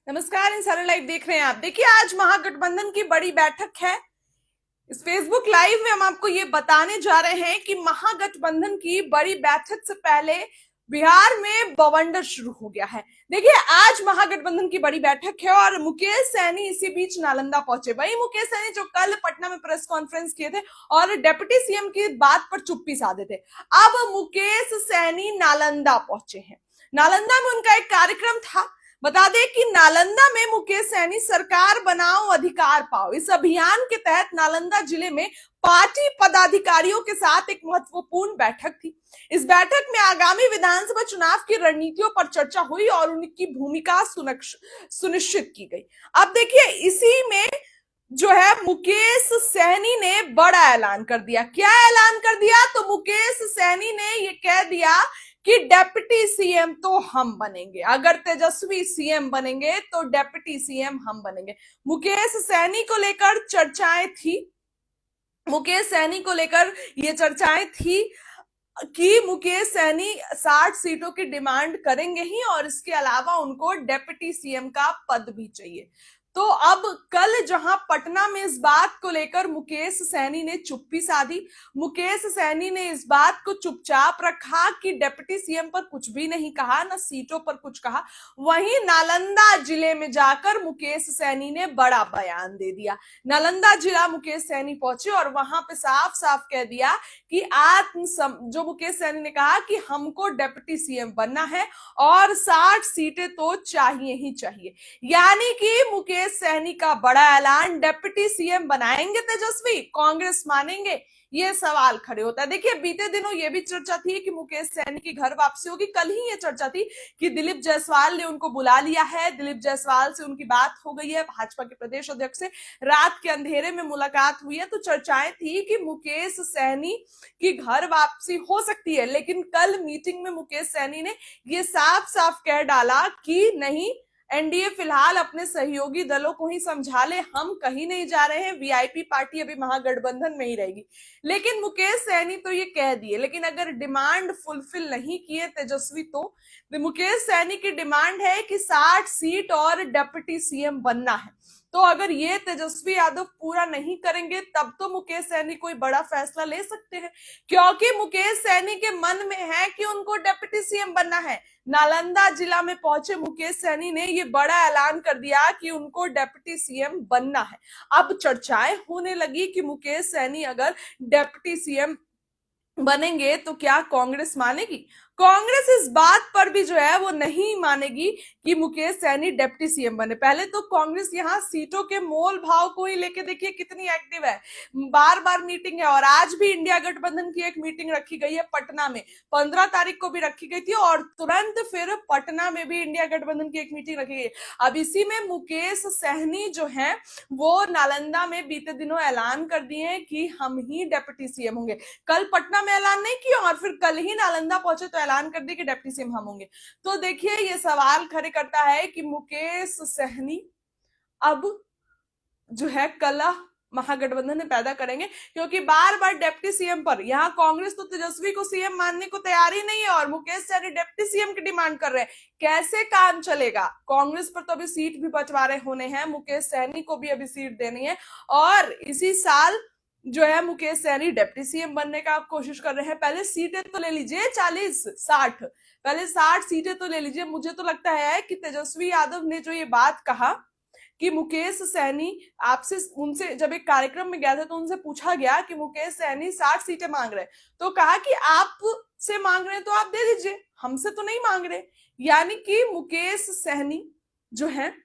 नमस्कार, इंसारा लाइव देख रहे हैं आप। देखिए, आज महागठबंधन की बड़ी बैठक है। इस फेसबुक लाइव में हम आपको ये बताने जा रहे हैं कि महागठबंधन की बड़ी बैठक से पहले बिहार में बवंडर शुरू हो गया है। देखिए, आज महागठबंधन की बड़ी बैठक है और मुकेश सहनी इसी बीच नालंदा पहुंचे। वही मुकेश सहनी जो कल पटना में प्रेस कॉन्फ्रेंस किए थे और डिप्टी सीएम की बात पर चुप्पी साधे थे, अब मुकेश सहनी नालंदा पहुंचे हैं। नालंदा में उनका एक कार्यक्रम था। बता दें कि नालंदा में मुकेश सहनी सरकार बनाओ अधिकार पाओ इस अभियान के तहत नालंदा जिले में पार्टी पदाधिकारियों के साथ एक महत्वपूर्ण बैठक थी। इस बैठक में आगामी विधानसभा चुनाव की रणनीतियों पर चर्चा हुई और उनकी भूमिका सुनिश्चित की गई। अब देखिए, इसी में जो है मुकेश सहनी ने बड़ा ऐलान कर दिया। क्या ऐलान कर दिया? तो मुकेश सहनी ने ये कह दिया कि डेप्यूटी सीएम तो हम बनेंगे, अगर तेजस्वी सीएम बनेंगे तो डेप्यूटी सीएम हम बनेंगे। मुकेश सहनी को लेकर चर्चाएं थी। मुकेश सहनी को लेकर ये चर्चाएं थी कि मुकेश सहनी 60 सीटों की डिमांड करेंगे ही और इसके अलावा उनको डेप्यूटी सीएम का पद भी चाहिए। तो अब कल जहां पटना में इस बात को लेकर मुकेश सहनी ने चुप्पी साधी, मुकेश सहनी ने इस बात को चुपचाप रखा कि डेप्यूटी सीएम पर कुछ भी नहीं कहा, न सीटों पर कुछ कहा। वहीं नालंदा जिले में जाकर मुकेश सहनी ने बड़ा बयान दे दिया। नालंदा जिला मुकेश सहनी पहुंचे और वहां पे साफ साफ कह दिया कि जो मुकेश सहनी ने कहा कि हमको डेप्यूटी सीएम बनना है और 60 सीटें तो चाहिए ही चाहिए। यानी कि मुकेश सहनी का बड़ा ऐलान, डेप्यूटी सीएम बनाएंगे तेजस्वी, कांग्रेस मानेंगे, ये सवाल खड़े होता है। देखिए, बीते दिनों ये भी चर्चा थी कि मुकेश सहनी की घर वापसी होगी। कल ही ये चर्चा थी कि दिलीप जायसवाल ने उनको बुला लिया है, दिलीप जायसवाल से उनकी बात हो गई है, भाजपा के प्रदेश अध्यक्ष से रात के अंधेरे में मुलाकात हुई है। तो चर्चाएं थी कि मुकेश सहनी की घर वापसी हो सकती है, लेकिन कल मीटिंग में मुकेश सहनी ने ये साफ साफ कह डाला कि नहीं, एनडीए फिलहाल अपने सहयोगी दलों को ही समझा ले, हम कहीं नहीं जा रहे हैं, वीआईपी पार्टी अभी महागठबंधन में ही रहेगी। लेकिन मुकेश सहनी तो ये कह दिए, लेकिन अगर डिमांड फुलफिल नहीं किए तेजस्वी तो मुकेश सहनी की डिमांड है कि 60 सीट और डिप्टी सीएम बनना है। तो अगर ये तेजस्वी यादव पूरा नहीं करेंगे तब तो मुकेश सहनी कोई बड़ा फैसला ले सकते हैं, क्योंकि मुकेश सहनी के मन में है कि उनको डिप्टी सीएम बनना है। नालंदा जिला में पहुंचे मुकेश सहनी ने ये बड़ा ऐलान कर दिया कि उनको डिप्टी सीएम बनना है। अब चर्चाएं होने लगी कि मुकेश सहनी अगर डिप्टी सीएम बनेंगे तो क्या कांग्रेस मानेगी? कांग्रेस इस बात पर भी जो है वो नहीं मानेगी कि मुकेश सहनी डिप्टी सीएम बने। पहले तो कांग्रेस यहाँ सीटों के मोल भाव को ही लेके देखिए कितनी एक्टिव है, बार बार मीटिंग है और आज भी इंडिया गठबंधन की एक मीटिंग रखी गई है पटना में, 15 तारीख को भी रखी गई थी और तुरंत फिर पटना में भी इंडिया गठबंधन की एक मीटिंग रखी गई। अब इसी में मुकेश सहनी जो है वो नालंदा में बीते दिनों ऐलान कर दिए कि हम ही डिप्टी सीएम होंगे। कल पटना में ऐलान नहीं किया और फिर कल ही नालंदा पहुंचे तो ऐलान कर दिया कि डिप्टी सीएम हम होंगे। तो देखिए, ये सवाल खड़े करता है कि मुकेश सहनी अब जो है कला महागठबंधन में पैदा करेंगे, क्योंकि बार बार डिप्टी सीएम पर यहाँ कांग्रेस तो तेजस्वी को सीएम मानने को तैयार ही नहीं है और मुकेश सहनी डिप्टी सीएम की डिमांड कर रहे हैं। कैसे काम चलेगा? कांग्रेस पर तो अभी सीट भी बंटवारे होने हैं, मुकेश सहनी को भी अभी सीट देनी है और इसी साल जो है मुकेश सहनी डिप्टी सीएम बनने का आप कोशिश कर रहे हैं। पहले सीटें तो ले लीजिए, 40-60, पहले 60 सीटें तो ले लीजिए। मुझे तो लगता है कि तेजस्वी यादव ने जो ये बात कहा कि मुकेश सहनी आपसे, उनसे जब एक कार्यक्रम में गया था तो उनसे पूछा गया कि मुकेश सहनी 60 सीटें मांग रहे, तो कहा कि आप से मांग रहे हैं तो आप दे दीजिए, हमसे तो नहीं मांग रहे। यानी कि मुकेश सहनी जो है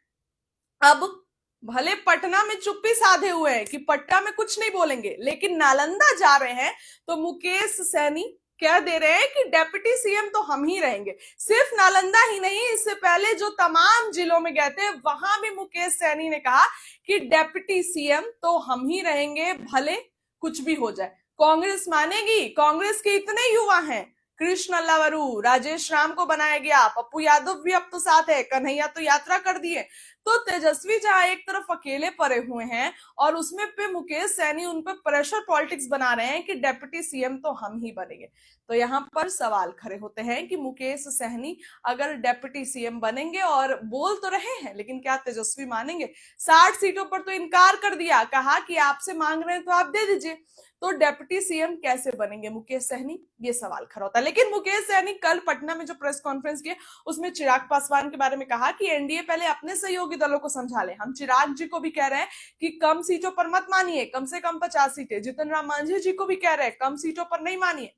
अब भले पटना में चुप्पी साधे हुए हैं कि पटना में कुछ नहीं बोलेंगे, लेकिन नालंदा जा रहे हैं तो मुकेश सहनी कह दे रहे हैं कि डिप्टी सीएम तो हम ही रहेंगे। सिर्फ नालंदा ही नहीं, इससे पहले जो तमाम जिलों में गए थे वहां भी मुकेश सहनी ने कहा कि डिप्टी सीएम तो हम ही रहेंगे, भले कुछ भी हो जाए। कांग्रेस मानेगी? कांग्रेस के इतने युवा हैं, कृष्ण अल्लावरू, राजेश राम को बनाया गया, पप्पू यादव भी अब तो साथ है, कन्हैया तो यात्रा कर दिए। तो तेजस्वी जहां एक तरफ अकेले पड़े हुए हैं और उसमें पे मुकेश सैनी उन पे प्रेशर पॉलिटिक्स बना रहे हैं कि डेप्यूटी सीएम तो हम ही बनेंगे, तो यहाँ पर सवाल खड़े होते हैं कि मुकेश सहनी अगर डेप्यूटी सीएम बनेंगे, और बोल तो रहे हैं लेकिन क्या तेजस्वी मानेंगे? 60 सीटों पर तो इनकार कर दिया, कहा कि आपसे मांग रहे हैं तो आप दे दीजिए, तो डेप्यूटी सीएम कैसे बनेंगे मुकेश सहनी? ये सवाल खड़ा होता है। लेकिन मुकेश सहनी कल पटना में जो प्रेस कॉन्फ्रेंस किए उसमें चिराग पासवान के बारे में कहा कि एनडीए पहले अपने सहयोगी दलों को समझा ले। हम चिराग जी को भी कह रहे हैं कि कम सीटों पर मत मानिए, कम से कम 50 सीटें। जितन राम मांझी जी को भी कह रहे हैं कम सीटों पर नहीं मानिए।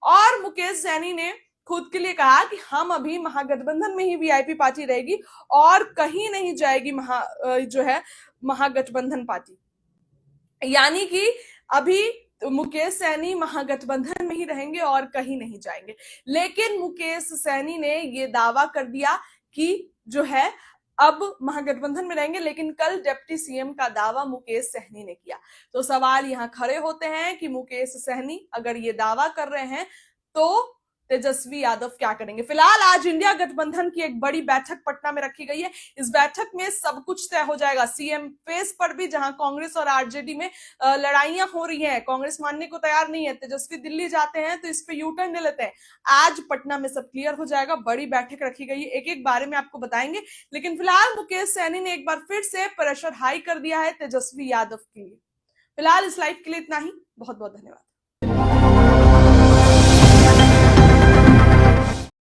और मुकेश सैनी ने खुद के लिए कहा कि हम अभी महागठबंधन में ही वीआईपी पार्टी रहेगी और कहीं नहीं जाएगी महागठबंधन पार्टी, यानी कि अभी मुकेश सैनी महागठबंधन में ही रहेंगे और कहीं नहीं जाएंगे। लेकिन मुकेश सैनी ने ये दावा कर दिया कि जो है अब महागठबंधन में रहेंगे, लेकिन कल डिप्टी सीएम का दावा मुकेश सहनी ने किया। तो सवाल यहां खड़े होते हैं कि मुकेश सहनी अगर ये दावा कर रहे हैं तो तेजस्वी यादव क्या करेंगे? फिलहाल आज इंडिया गठबंधन की एक बड़ी बैठक पटना में रखी गई है। इस बैठक में सब कुछ तय हो जाएगा। सीएम फेस पर भी जहां कांग्रेस और आरजेडी में लड़ाइयां हो रही हैं, कांग्रेस मानने को तैयार नहीं है, तेजस्वी दिल्ली जाते हैं तो इस पे यू टर्न ले लेते हैं। आज पटना में सब क्लियर हो जाएगा। बड़ी बैठक रखी गई है, एक एक बारे में आपको बताएंगे। लेकिन फिलहाल मुकेश सैनी ने एक बार फिर से प्रेशर हाई कर दिया है तेजस्वी यादव के लिए। फिलहाल इस लाइव के लिए इतना ही। बहुत बहुत धन्यवाद।